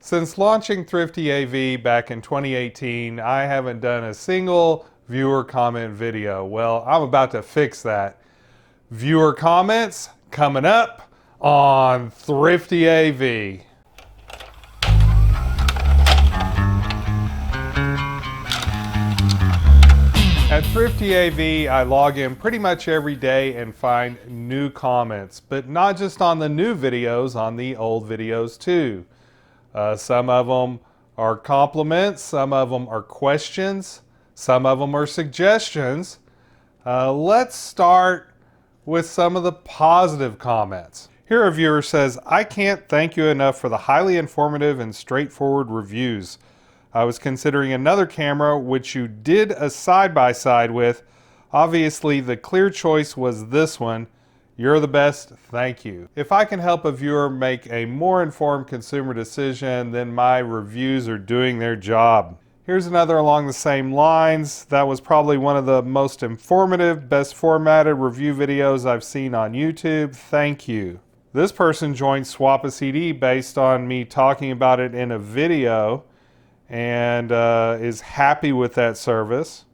Since launching ThriftyAV back in 2018, I haven't done a single viewer comment video. Well, I'm about to fix that. Viewer comments coming up on ThriftyAV. At ThriftyAV, I log in pretty much every day and find new comments, but not just on the new videos, on the old videos too. Some of them are compliments, some of them are questions, some of them are suggestions. Let's start with some of the positive comments. Here a viewer says, "I can't thank you enough for the highly informative and straightforward reviews. I was considering another camera which you did a side-by-side with. Obviously the clear choice was this one. You're the best, thank you." If I can help a viewer make a more informed consumer decision, then my reviews are doing their job. Here's another along the same lines. That was probably one of the most informative, best formatted review videos I've seen on YouTube. Thank you. This person joined Swap a CD based on me talking about it in a video and is happy with that service.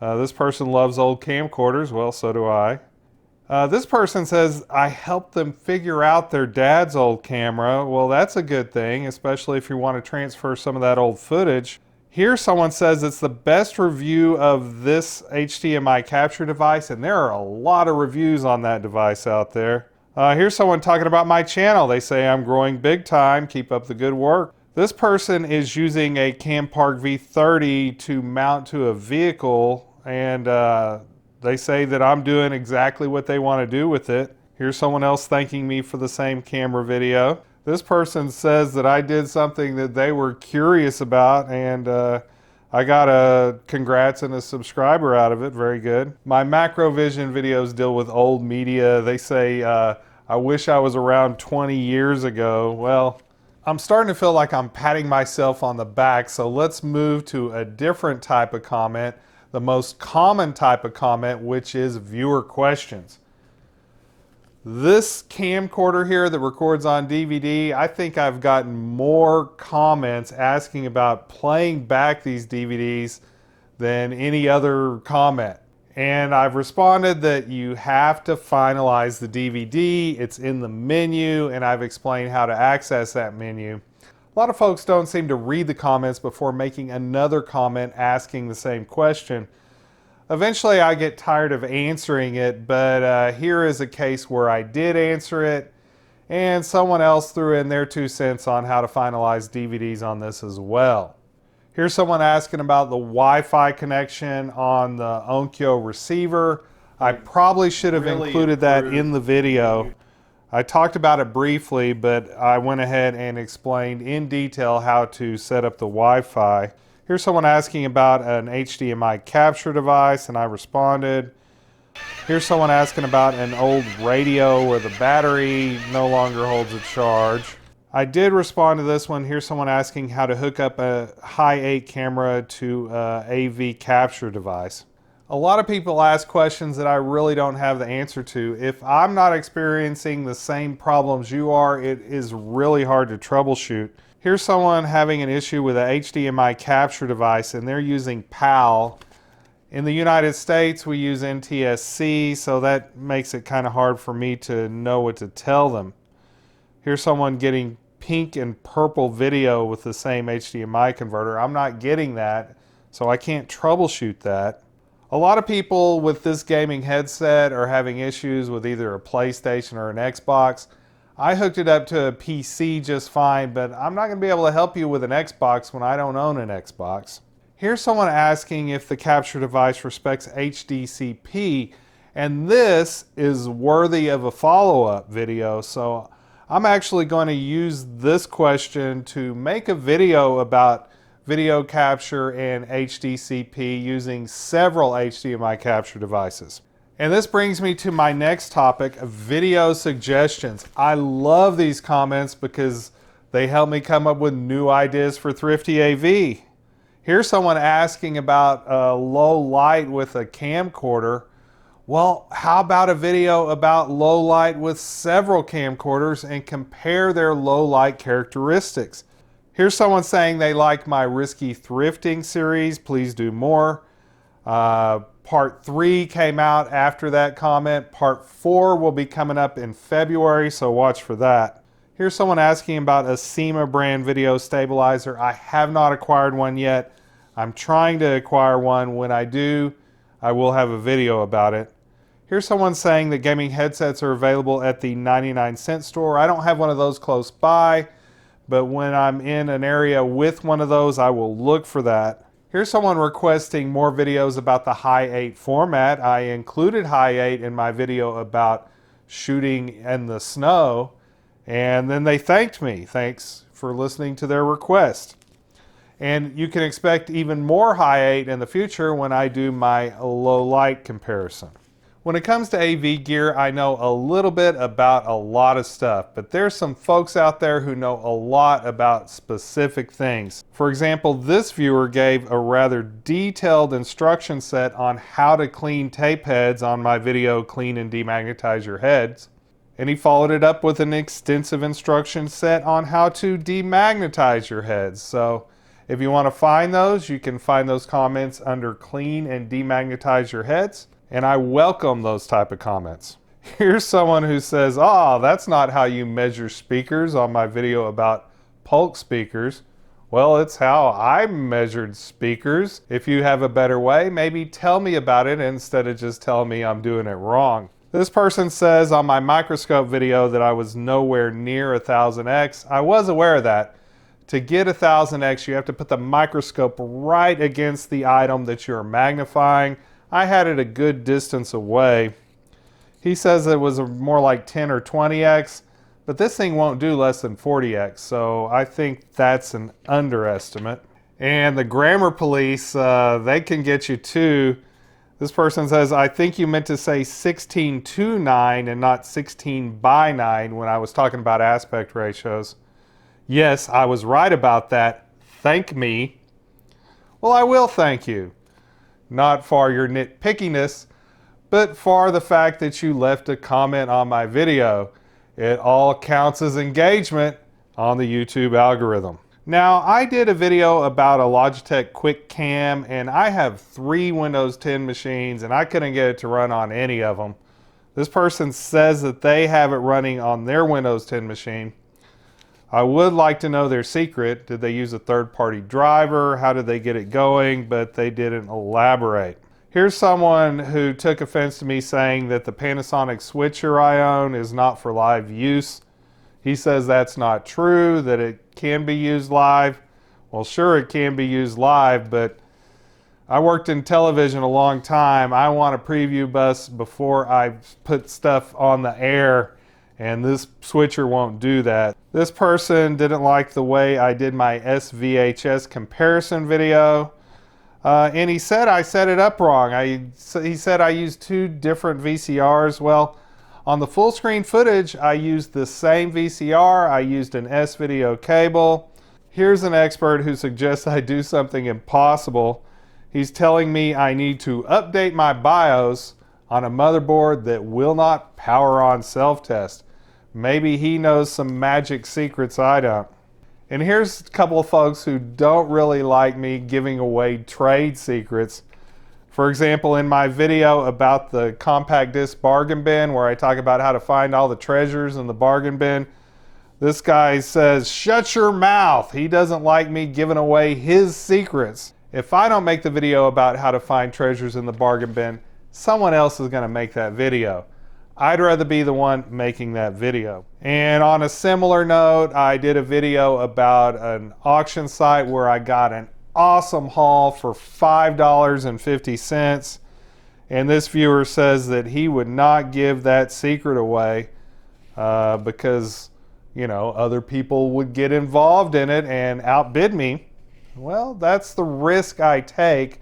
This person loves old camcorders. Well, so do I. This person says, "I helped them figure out their dad's old camera." Well, that's a good thing, especially if you want to transfer some of that old footage. Here someone says it's the best review of this HDMI capture device, and there are a lot of reviews on that device out there. Here's someone talking about my channel. They say, "I'm growing big time, keep up the good work." This person is using a Campark V30 to mount to a vehicle, and they say that I'm doing exactly what they want to do with it. Here's someone else thanking me for the same camera video. This person says that I did something that they were curious about, and I got a congrats and a subscriber out of it. Very good. My Macrovision videos deal with old media. They say, "I wish I was around 20 years ago." Well, I'm starting to feel like I'm patting myself on the back, so let's move to a different type of comment. The most common type of comment, which is viewer questions. This camcorder here that records on DVD, I think I've gotten more comments asking about playing back these DVDs than any other comment. And I've responded that you have to finalize the DVD. It's in the menu, and I've explained how to access that menu. A lot of folks don't seem to read the comments before making another comment asking the same question. Eventually I get tired of answering it, but here is a case where I did answer it, and someone else threw in their 2 cents on how to finalize DVDs on this as well. Here's someone asking about the Wi-Fi connection on the Onkyo receiver. I probably should have included that in the video. I talked about it briefly, but I went ahead and explained in detail how to set up the Wi-Fi. Here's someone asking about an HDMI capture device, and I responded. Here's someone asking about an old radio where the battery no longer holds a charge. I did respond to this one. Here's someone asking how to hook up a Hi8 camera to a AV capture device. A lot of people ask questions that I really don't have the answer to. If I'm not experiencing the same problems you are, it is really hard to troubleshoot. Here's someone having an issue with a HDMI capture device, and they're using PAL. In the United States, we use NTSC, so that makes it kind of hard for me to know what to tell them. Here's someone getting pink and purple video with the same HDMI converter. I'm not getting that, so I can't troubleshoot that. A lot of people with this gaming headset are having issues with either a PlayStation or an Xbox. I hooked it up to a PC just fine, but I'm not going to be able to help you with an Xbox when I don't own an Xbox. Here's someone asking if the capture device respects HDCP, and this is worthy of a follow-up video, so I'm actually going to use this question to make a video about video capture and HDCP using several HDMI capture devices. And this brings me to my next topic, video suggestions. I love these comments because they help me come up with new ideas for ThriftyAV. Here's someone asking about low light with a camcorder. Well, how about a video about low light with several camcorders and compare their low light characteristics? Here's someone saying they like my risky thrifting series. Please do more. Part 3 came out after that comment. Part 4 will be coming up in February, so watch for that. Here's someone asking about a SEMA brand video stabilizer. I have not acquired one yet. I'm trying to acquire one. When I do, I will have a video about it. Here's someone saying that gaming headsets are available at the 99-cent store. I don't have one of those close by, but when I'm in an area with one of those, I will look for that. Here's someone requesting more videos about the Hi8 format. I included Hi8 in my video about shooting in the snow, and then they thanked me. Thanks for listening to their request. And you can expect even more Hi8 in the future when I do my low light comparison. When it comes to AV gear, I know a little bit about a lot of stuff, but there's some folks out there who know a lot about specific things. For example, this viewer gave a rather detailed instruction set on how to clean tape heads on my video, Clean and Demagnetize Your Heads. And he followed it up with an extensive instruction set on how to demagnetize your heads. So if you want to find those, you can find those comments under Clean and Demagnetize Your Heads. And I welcome those type of comments. Here's someone who says, "Oh, that's not how you measure speakers on my video about Polk speakers." Well, it's how I measured speakers. If you have a better way, maybe tell me about it instead of just telling me I'm doing it wrong. This person says on my microscope video that I was nowhere near 1000x. I was aware of that. To get 1000x, you have to put the microscope right against the item that you're magnifying. I had it a good distance away. He says it was more like 10 or 20x, but this thing won't do less than 40x, so I think that's an underestimate. And the grammar police, they can get you too. This person says, "I think you meant to say 16 to 9 and not 16 by 9 when I was talking about aspect ratios." Yes, I was right about that. Thank me. Well, I will thank you. Not for your nitpickiness, but for the fact that you left a comment on my video. It all counts as engagement on the YouTube algorithm. Now, I did a video about a Logitech Quick Cam, and I have 3 Windows 10 machines, and I couldn't get it to run on any of them. This person says that they have it running on their Windows 10 machine. I would like to know their secret. Did they use a third-party driver? How did they get it going? But they didn't elaborate. Here's someone who took offense to me saying that the Panasonic switcher I own is not for live use. He says that's not true, that it can be used live. Well, sure, it can be used live, but I worked in television a long time. I want a preview bus before I put stuff on the air, and this switcher won't do that. This person didn't like the way I did my SVHS comparison video, and he said I set it up wrong. He said I used 2 different VCRs. Well, on the full screen footage, I used the same VCR. I used an S-video cable. Here's an expert who suggests I do something impossible. He's telling me I need to update my BIOS on a motherboard that will not power on self-test. Maybe he knows some magic secrets I don't. And here's a couple of folks who don't really like me giving away trade secrets. For example, in my video about the compact disc bargain bin, where I talk about how to find all the treasures in the bargain bin, this guy says, "Shut your mouth." He doesn't like me giving away his secrets. If I don't make the video about how to find treasures in the bargain bin, someone else is going to make that video. I'd rather be the one making that video. And on a similar note, I did a video about an auction site where I got an awesome haul for $5.50. And this viewer says that he would not give that secret away because, you know, other people would get involved in it and outbid me. Well, that's the risk I take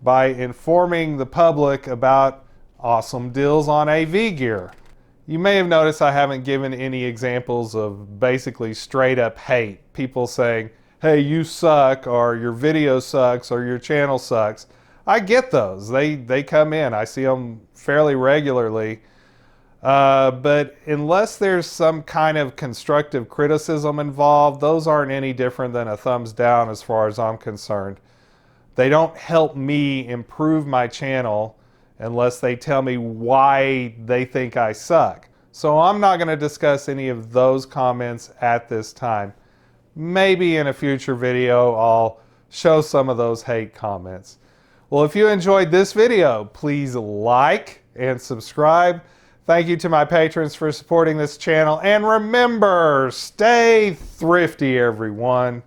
by informing the public about awesome deals on AV gear. You may have noticed I haven't given any examples of basically straight up hate. People saying, "Hey, you suck," or "Your video sucks," or "Your channel sucks." I get those. They come in. I see them fairly regularly. But unless there's some kind of constructive criticism involved, those aren't any different than a thumbs down as far as I'm concerned. They don't help me improve my channel unless they tell me why they think I suck. So I'm not going to discuss any of those comments at this time. Maybe in a future video I'll show some of those hate comments. Well, if you enjoyed this video, please like and subscribe. Thank you to my patrons for supporting this channel. And remember, stay thrifty, everyone.